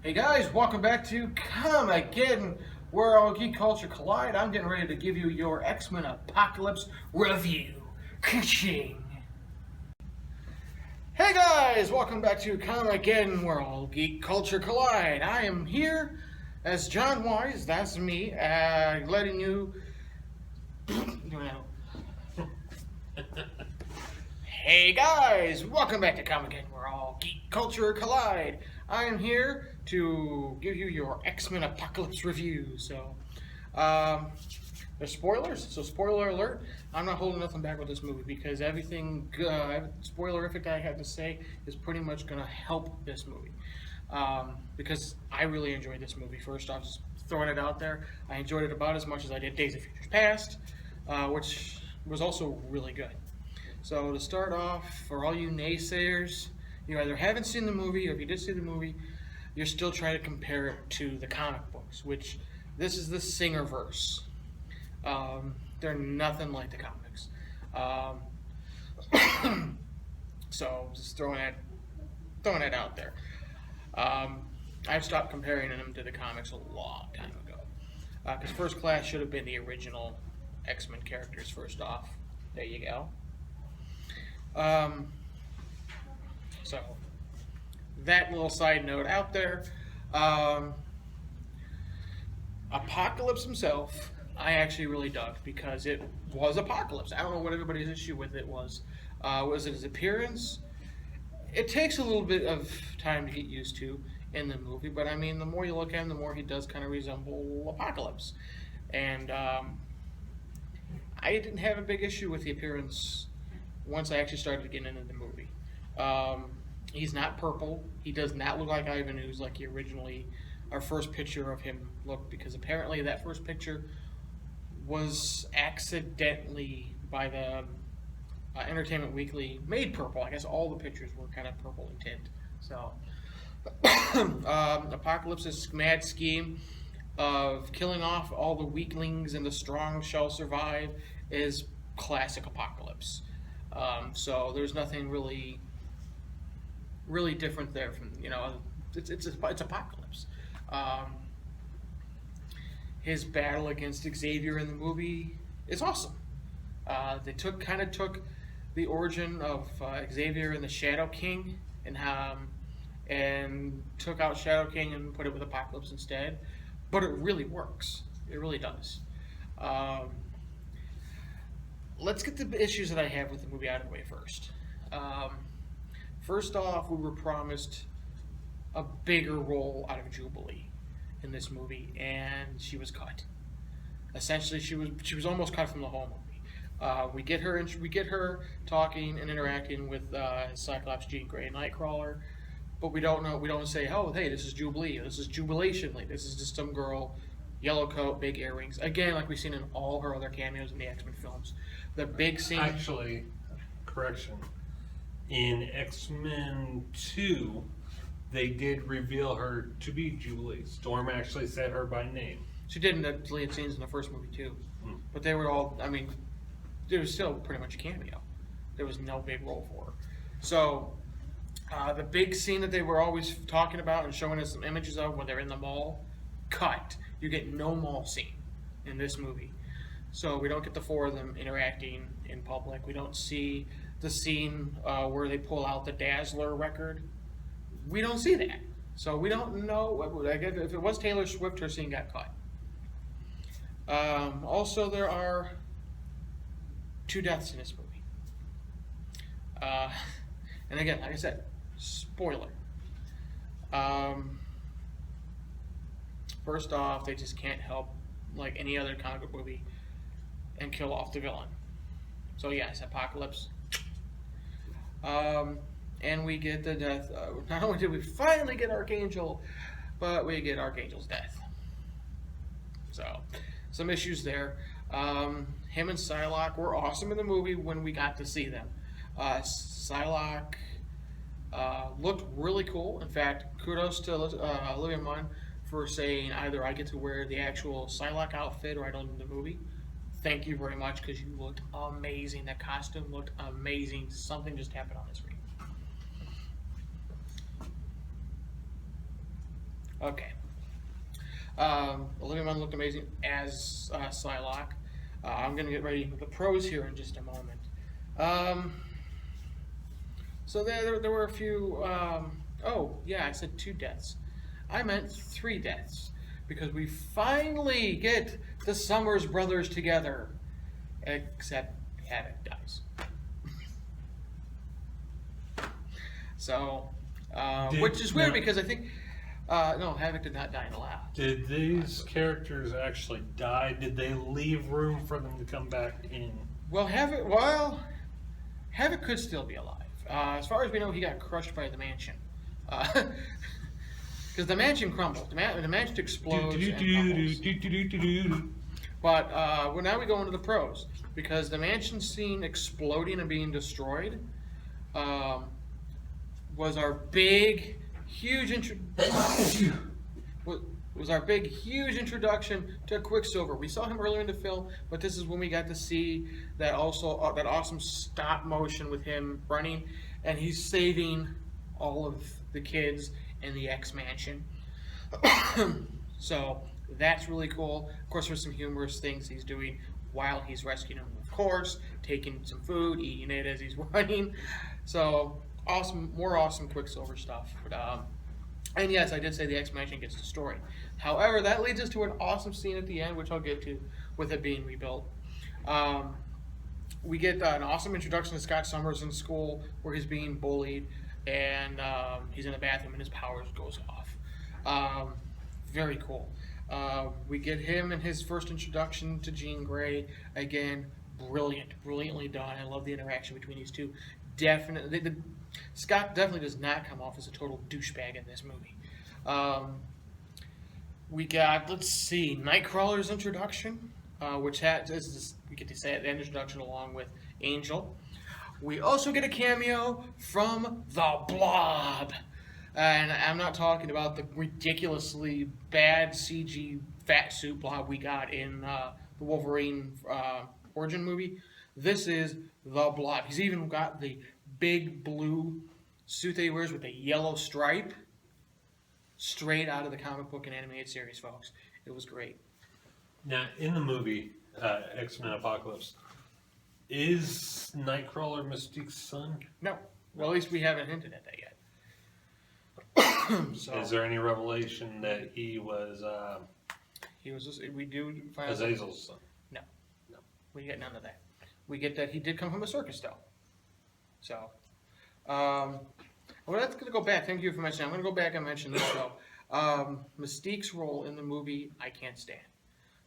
Hey guys, welcome back to Come Again, where all geek culture collide. I'm getting ready to give you your X-Men Apocalypse review. Ka-ching! Hey guys, welcome back to Come Again, where all geek culture collide. I am here as John Wise, that's me, letting you... Hey guys, welcome back to Come Again, where all geek culture collide. I am here to give you your X-Men Apocalypse review. So, there's spoilers. So, spoiler alert. I'm not holding nothing back with this movie because everything spoilerific I have to say is pretty much going to help this movie. Because I really enjoyed this movie. First off, just throwing it out there, I enjoyed it about as much as I did Days of Futures Past, which was also really good. So to start off, for all you naysayers, you either haven't seen the movie, or if you did see the movie, you're still trying to compare it to the comic books, which this is the Singerverse. They're nothing like the comics. So just throwing it out there. I've stopped comparing them to the comics a long time ago. Because First Class should have been the original X-Men characters first off. There you go. So, that little side note out there. Apocalypse himself, I actually really dug because it was Apocalypse. I don't know what everybody's issue with it was. Was it his appearance? It takes a little bit of time to get used to in the movie, but I mean, the more you look at him, the more he does kind of resemble Apocalypse. And I didn't have a big issue with the appearance once I actually started getting into the movie. He's not purple. He does not look like Ivan Ooze like he originally, our first picture of him looked, because apparently that first picture was accidentally by the Entertainment Weekly made purple. I guess all the pictures were kind of purple in tint. So, Apocalypse's mad scheme of killing off all the weaklings and the strong shall survive is classic Apocalypse. So there's nothing really different there from, it's Apocalypse. His battle against Xavier in the movie is awesome. They took the origin of Xavier and the Shadow King and took out Shadow King and put it with Apocalypse instead, but it really works. It really does. Let's get the issues that I have with the movie out of the way first. First off, we were promised a bigger role out of Jubilee in this movie, and she was cut. Essentially, she was almost cut from the whole movie. We get her talking and interacting with Cyclops, Jean Grey, and Nightcrawler, but we don't say, oh, hey, this is Jubilee, this is Jubilation, like this is just some girl, yellow coat, big earrings. Again, like we've seen in all her other cameos in the X-Men films. The big scene. Actually, correction. In X-Men 2, they did reveal her to be Jubilee. Storm actually said her by name. She did in the deleted scenes in the first movie too. But they were all, there was still pretty much a cameo. There was no big role for her. So, the big scene that they were always talking about and showing us some images of when they're in the mall, cut. You get no mall scene in this movie. So we don't get the four of them interacting in public. We don't see the scene where they pull out the Dazzler record. We don't see that. So we don't know. If it was Taylor Swift, her scene got cut. Also, there are 2 deaths in this movie. And again, like I said, spoiler. First off, they just can't help, like any other comic book movie, and kill off the villain. So yes, Apocalypse. And we get the death. Not only did we finally get Archangel, but we get Archangel's death. So, some issues there. Him and Psylocke were awesome in the movie when we got to see them. Psylocke looked really cool. In fact, kudos to Olivia Munn for saying either I get to wear the actual Psylocke outfit or I don't in the movie. Thank you very much, because you looked amazing. That costume looked amazing. Something just happened on the screen. Okay. Olivia Munn looked amazing as Psylocke. I'm going to get ready with the pros here in just a moment. So there were a few. Oh, yeah, I said 2 deaths. I meant 3 deaths. Because we finally get the Summers brothers together. Except Havoc dies. So, which is weird because I think. No, Havoc did not die in the lab. Did these characters actually die? Did they leave room for them to come back in? Well, Havoc could still be alive. As far as we know, he got crushed by the mansion. Because the mansion crumbled. The mansion explodes and crumbles. But well, now we go into the pros. Because the mansion scene exploding and being destroyed was our big, huge introduction to Quicksilver. We saw him earlier in the film, but this is when we got to see that that awesome stop motion with him running, and he's saving all of the kids in the X Mansion. So that's really cool. Of course, there's some humorous things he's doing while he's rescuing him. Of course, taking some food, eating it as he's running. So awesome, more awesome Quicksilver stuff. And yes, I did say the X-Mansion gets destroyed. However, that leads us to an awesome scene at the end, which I'll get to, with it being rebuilt. We get an awesome introduction to Scott Summers in school, where he's being bullied, and he's in the bathroom and his powers goes off. Very cool. We get him in his first introduction to Jean Grey. Again, brilliantly done. I love the interaction between these two. Definitely, Scott definitely does not come off as a total douchebag in this movie. We got, let's see, Nightcrawler's introduction, which we get to say an introduction along with Angel. We also get a cameo from the Blob. And I'm not talking about the ridiculously bad CG fat suit Blob we got in the Wolverine origin movie. This is the Blob. He's even got the big blue suit that he wears with a yellow stripe. Straight out of the comic book and animated series, folks. It was great. Now, in the movie, X-Men Apocalypse, is Nightcrawler Mystique's son? No. Well, at least we haven't hinted at that yet. So, is there any revelation that he was we do find out Azazel's son? No. We get none of that. We get that he did come from a circus, though. So, well, that's going to go back. Thank you for mentioning. I'm going to go back and mention this, though. Mystique's role in the movie, I can't stand.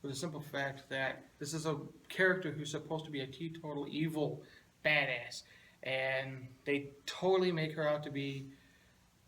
For the simple fact that this is a character who's supposed to be a teetotal evil badass. And they totally make her out to be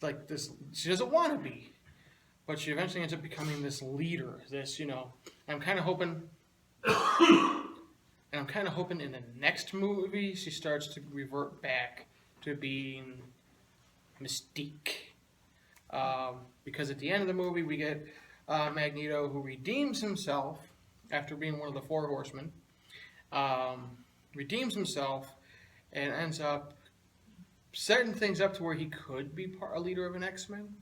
like this. She doesn't want to be. But she eventually ends up becoming this leader. This, I'm kind of hoping... And I'm kind of hoping in the next movie she starts to revert back to being Mystique. Because at the end of the movie we get Magneto, who redeems himself after being one of the 4 Horsemen. Redeems himself and ends up setting things up to where he could be a leader of an X-Men,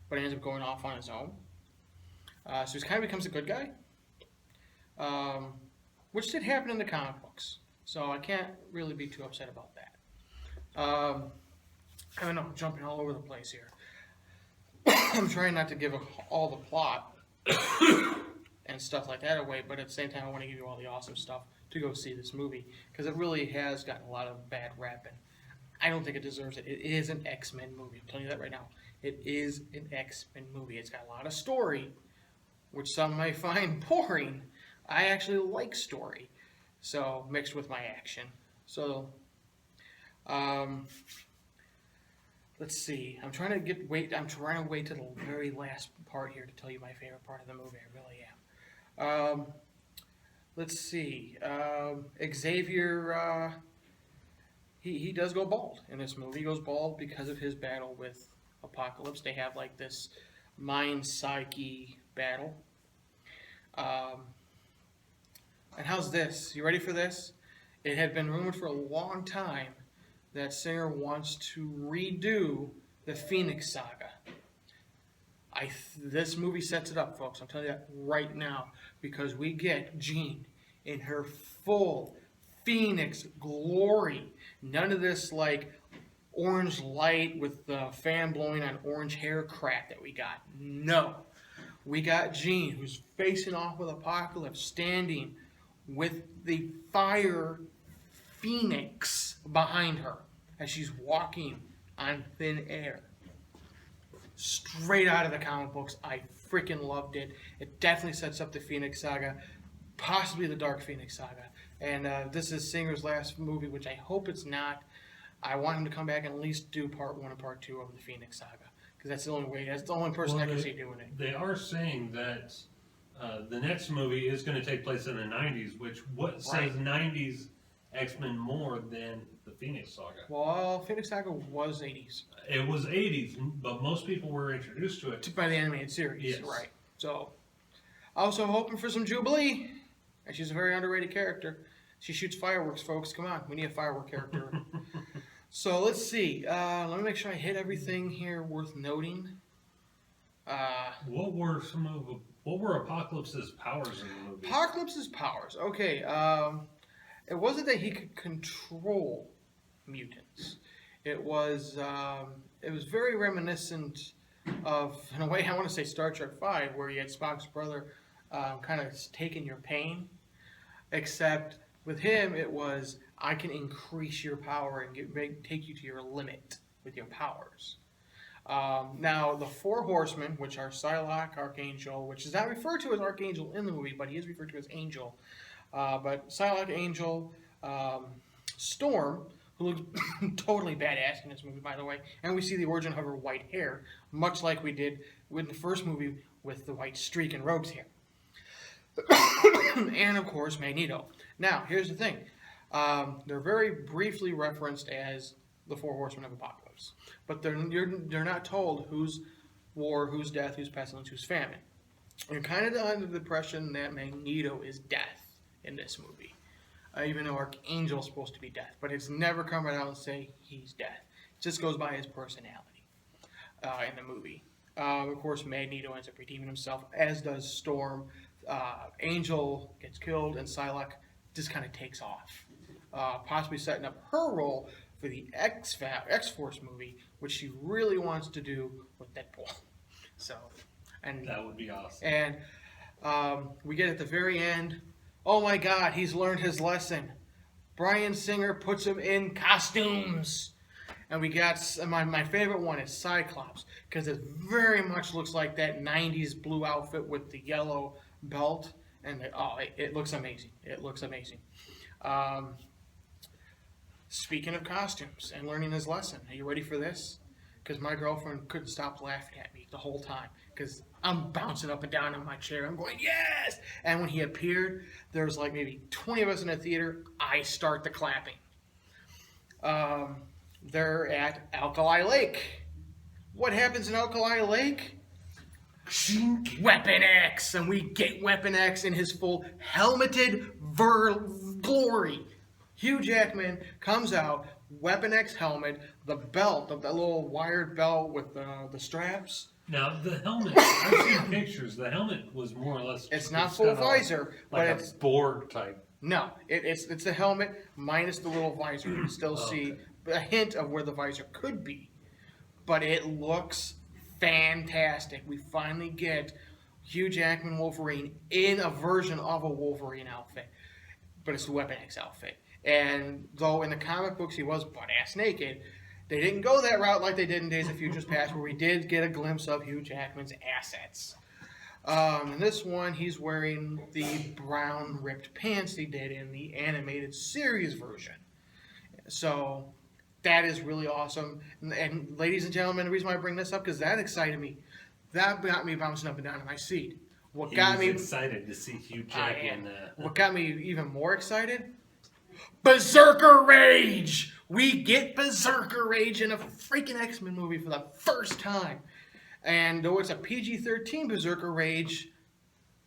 but ends up going off on his own. So he kind of becomes a good guy. Which did happen in the comic books, so I can't really be too upset about that. I don't know, I'm jumping all over the place here. I'm trying not to give all the plot and stuff like that away, but at the same time I want to give you all the awesome stuff to go see this movie, because it really has gotten a lot of bad rap, and I don't think it deserves it. It is an X-Men movie, I'm telling you that right now. It is an X-Men movie. It's got a lot of story, which some may find boring. I actually like story, so mixed with my action. So, let's see. I'm trying to wait to the very last part here to tell you my favorite part of the movie. I really am. Let's see. Xavier, he does go bald in this movie. He goes bald because of his battle with Apocalypse. They have like this mind-psyche battle. And how's this? You ready for this? It had been rumored for a long time that Singer wants to redo the Phoenix Saga. This movie sets it up, folks. I'm telling you that right now, because we get Jean in her full Phoenix glory. None of this like orange light with the fan blowing on orange hair crap that we got. No, we got Jean who's facing off with Apocalypse, standing with the fire Phoenix behind her as she's walking on thin air. Straight out of the comic books. I freaking loved it. It definitely sets up the Phoenix Saga, possibly the Dark Phoenix Saga. And this is Singer's last movie, which I hope it's not. I want him to come back and at least do part 1 and part 2 of the Phoenix Saga, because that's the only way. That's the only person I can see doing it. They are saying that the next movie is going to take place in the 90s, which says 90s X-Men more than the Phoenix Saga. Well, Phoenix Saga was 80s. It was 80s, but most people were introduced to it by the animated series. Yes. Right. So, also hoping for some Jubilee. And she's a very underrated character. She shoots fireworks, folks. Come on, we need a firework character. So let's see. Let me make sure I hit everything here worth noting. What were Apocalypse's powers in the movie? Apocalypse's powers. Okay. It wasn't that he could control mutants. It was very reminiscent of, in a way, I want to say Star Trek V, where you had Spock's brother kind of taking your pain. Except with him, it was, I can increase your power and take you to your limit with your powers. Now, the 4 Horsemen, which are Psylocke, Archangel, which is not referred to as Archangel in the movie, but he is referred to as Angel. But Psylocke, Angel, Storm, who looks totally badass in this movie, by the way. And we see the origin of her white hair, much like we did with the first movie with the white streak in Rogue's hair. And, of course, Magneto. Now, here's the thing. They're very briefly referenced as the 4 Horsemen of Apocalypse. But they're not told who's war, who's death, who's pestilence, who's famine. You're kind of under the impression that Magneto is death in this movie. Even though Archangel's supposed to be death. But it's never come right out and say he's death. It just goes by his personality in the movie. Of course, Magneto ends up redeeming himself, as does Storm. Angel gets killed, and Psylocke just kind of takes off. Possibly setting up her role for the X-Force movie, which she really wants to do with Deadpool. So, and that would be awesome. And we get at the very end, oh my God, he's learned his lesson. Bryan Singer puts him in costumes. And we got, my favorite one is Cyclops, because it very much looks like that 90s blue outfit with the yellow belt. And it looks amazing. It looks amazing. Speaking of costumes and learning his lesson, are you ready for this? Because my girlfriend couldn't stop laughing at me the whole time, because I'm bouncing up and down in my chair. I'm going, yes! And when he appeared, there was like maybe 20 of us in the theater. I start the clapping. They're at Alkali Lake. What happens in Alkali Lake? Weapon X! And we get Weapon X in his full helmeted glory. Hugh Jackman comes out, Weapon X helmet, the belt, of that little wired belt with the straps. Now, the helmet, I've seen pictures. The helmet was more or less... It's not full visor, but it's... Borg type. No, it's a helmet minus the little visor. You can still see a hint of where the visor could be. But it looks fantastic. We finally get Hugh Jackman Wolverine in a version of a Wolverine outfit. But it's the Weapon X outfit. And though in the comic books he was butt-ass naked, they didn't go that route like they did in Days of Futures Past, where we did get a glimpse of Hugh Jackman's assets. In this one, he's wearing the brown ripped pants he did in the animated series version. So that is really awesome. And ladies and gentlemen, the reason why I bring this up, because that excited me. That got me bouncing up and down in my seat. What got me excited to see Hugh Jackman. What got me even more excited? Berserker Rage! We get Berserker Rage in a freaking X-Men movie for the first time. And though it's a PG-13 Berserker Rage,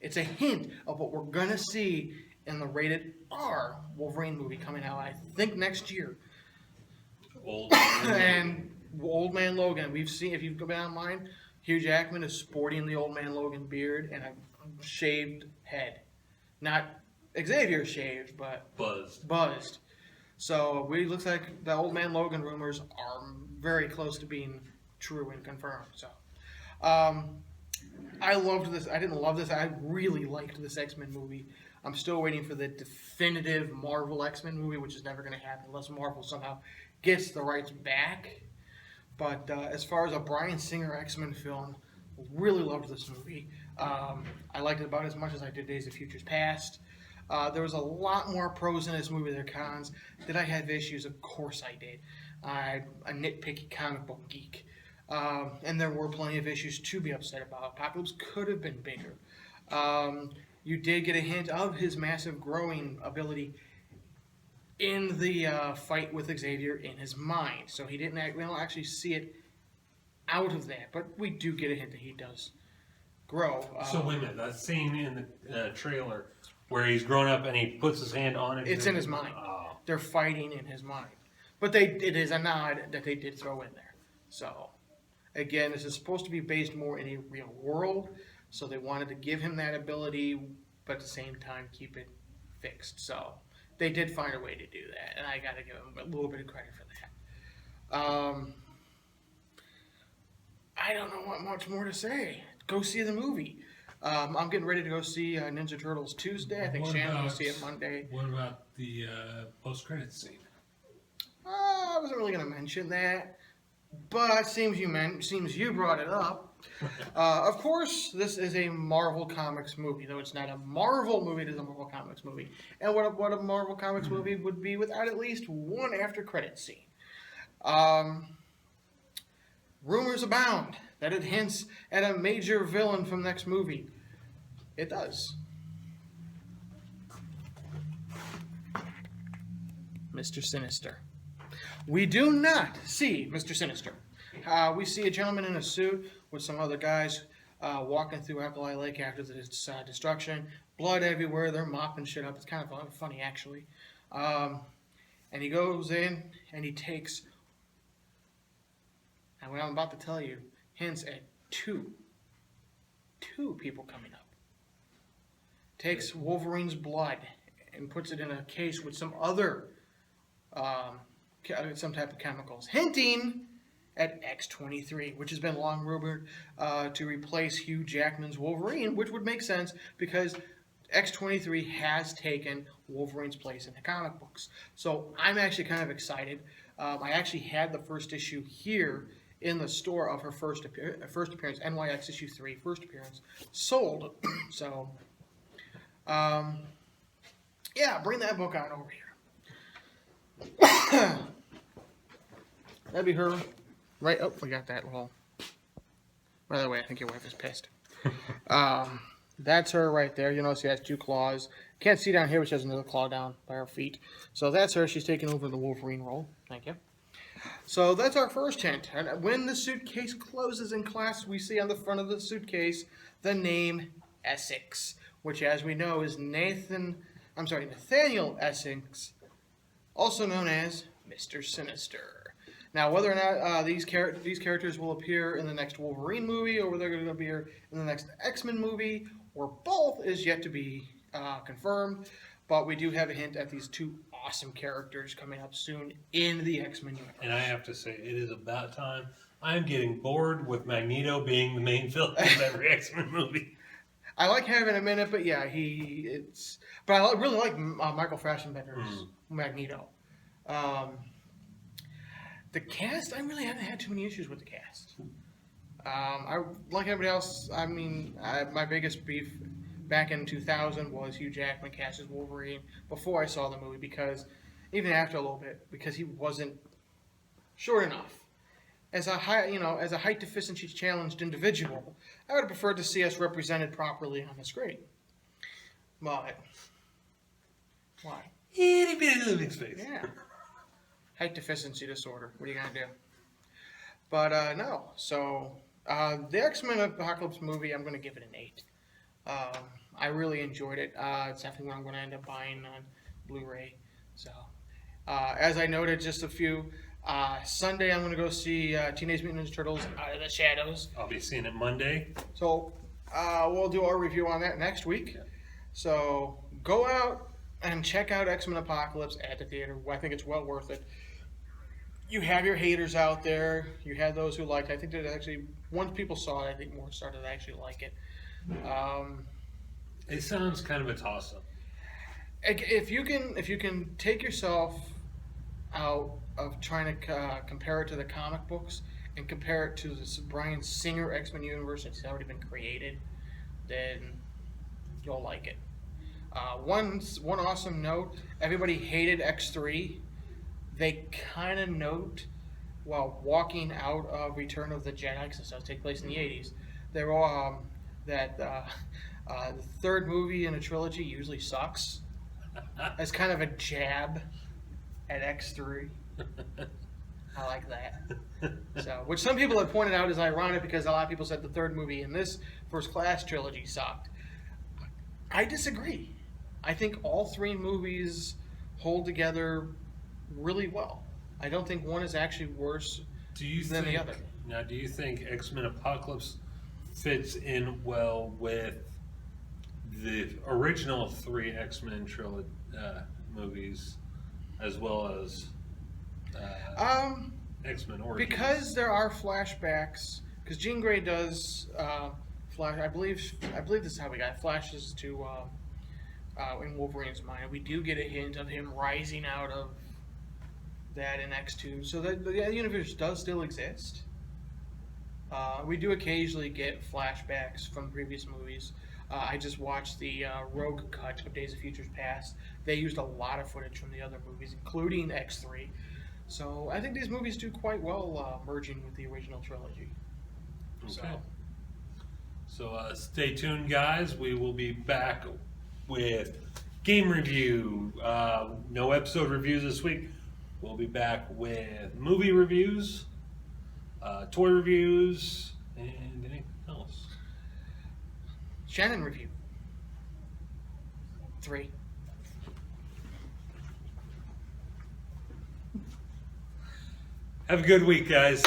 it's a hint of what we're going to see in the rated R Wolverine movie coming out, I think, next year. Old Man and Old Man Logan. We've seen, if you've been online, Hugh Jackman is sporting the old man Logan beard and a shaved head. Not Xavier shaved, but buzzed. So we looks like the old man Logan rumors are very close to being true and confirmed. So I loved this. I didn't love this. I really liked this X-Men movie. I'm still waiting for the definitive Marvel X-Men movie, which is never going to happen unless Marvel somehow gets the rights back. But as far as a Bryan Singer X-Men film, really loved this movie. I liked it about as much as I did Days of Futures Past. There was a lot more pros in this movie than cons. Did I have issues? Of course I did. I'm a nitpicky comic book geek. And there were plenty of issues to be upset about. Apocalypse could have been bigger. You did get a hint of his massive growing ability in the fight with Xavier in his mind. So we don't actually see it out of that, but we do get a hint that he does grow. So wait a minute, that scene in the trailer where he's grown up and he puts his hand on it. It's in his mind. Oh. They're fighting in his mind. But it is a nod that they did throw in there. So, again, this is supposed to be based more in a real world, so they wanted to give him that ability, but at the same time keep it fixed. So they did find a way to do that, and I got to give them a little bit of credit for that. I don't know what much more to say. Go see the movie. I'm getting ready to go see Ninja Turtles Tuesday. I think Shannon will see it Monday. What about the post-credits scene? I wasn't really going to mention that, but seems you brought it up. Of course, this is a Marvel Comics movie, though it's not a Marvel movie. It is a Marvel Comics movie. And what a Marvel Comics movie would be without at least one after-credits scene. Rumors abound that it hints at a major villain from next movie. It does. Mr. Sinister. We do not see Mr. Sinister. We see a gentleman in a suit with some other guys walking through Alkali Lake after the destruction. Blood everywhere. They're mopping shit up. It's kind of funny, actually. And he goes in and he takes, and what I'm about to tell you hints at two people coming up. Takes Wolverine's blood and puts it in a case with some other some type of chemicals, hinting at X-23, which has been long rumored to replace Hugh Jackman's Wolverine, which would make sense because X-23 has taken Wolverine's place in the comic books. So I'm actually kind of excited. I actually had the first issue here in the store of her first appearance, NYX issue 3, first appearance, sold. So, yeah, bring that book on over here. That'd be her. Right. Oh, we got that roll. By the way, I think your wife is pissed. That's her right there. You notice she has two claws. Can't see down here, but she has another claw down by her feet. So that's her. She's taking over the Wolverine role. Thank you. So that's our first hint. And when the suitcase closes in class, we see on the front of the suitcase the name Essex, which, as we know, is Nathaniel Essex, also known as Mr. Sinister. Now, whether or not these characters will appear in the next Wolverine movie, or whether they're going to appear in the next X-Men movie, or both, is yet to be confirmed. But we do have a hint at these two awesome characters coming up soon in the X-Men universe. And I have to say, it is about time. I'm getting bored with Magneto being the main villain of every X-Men movie. I like having him in it, but yeah, But I really like Michael Fassbender's Magneto. The cast, I really haven't had too many issues with the cast. I like everybody else. I mean, my biggest beef back in 2000 was Hugh Jackman cast as Wolverine before I saw the movie, because even after a little bit, because he wasn't short enough. As a height deficiency challenged individual, I would have preferred to see us represented properly on the screen. But why? Itty bitty living space. Yeah. Height deficiency disorder. What are you gonna do? But no. So the X-Men Apocalypse movie, I'm gonna give it an 8. I really enjoyed it. It's definitely what I'm gonna end up buying on Blu-ray. So as I noted, just a few. Sunday, I'm going to go see Teenage Mutant Ninja Turtles Out of the Shadows. I'll be seeing it Monday. So we'll do our review on that next week. Yeah. So go out and check out X-Men Apocalypse at the theater. I think it's well worth it. You have your haters out there. You have those who liked it. I think that actually, once people saw it, I think more started to actually like it. It sounds kind of a toss-up. If you can take yourself out of trying to compare it to the comic books and compare it to the Bryan Singer X-Men universe that's already been created, then you'll like it. One awesome note: everybody hated X3. They kind of note while walking out of Return of the Jedi, because it does take place in the 80s, they're all that the third movie in a trilogy usually sucks. As kind of a jab at X3. I like that. So, which some people have pointed out is ironic because a lot of people said the third movie in this First Class trilogy sucked. I disagree. I think all three movies hold together really well. I don't think one is actually worse than the other. Now, do you think X-Men Apocalypse fits in well with the original three X-Men trilogy movies, as well as X-Men Origins? Because there are flashbacks. Because Jean Grey does flash. I believe this is how we got flashes to in Wolverine's mind. We do get a hint of him rising out of that in X2, so that the universe does still exist. We do occasionally get flashbacks from previous movies. I just watched the Rogue cut of Days of Futures Past. They used a lot of footage from the other movies, including X3. So I think these movies do quite well merging with the original trilogy. Okay. So stay tuned, guys. We will be back with game review. No episode reviews this week. We'll be back with movie reviews, toy reviews, and anything else. Shannon review. 3. Have a good week, guys.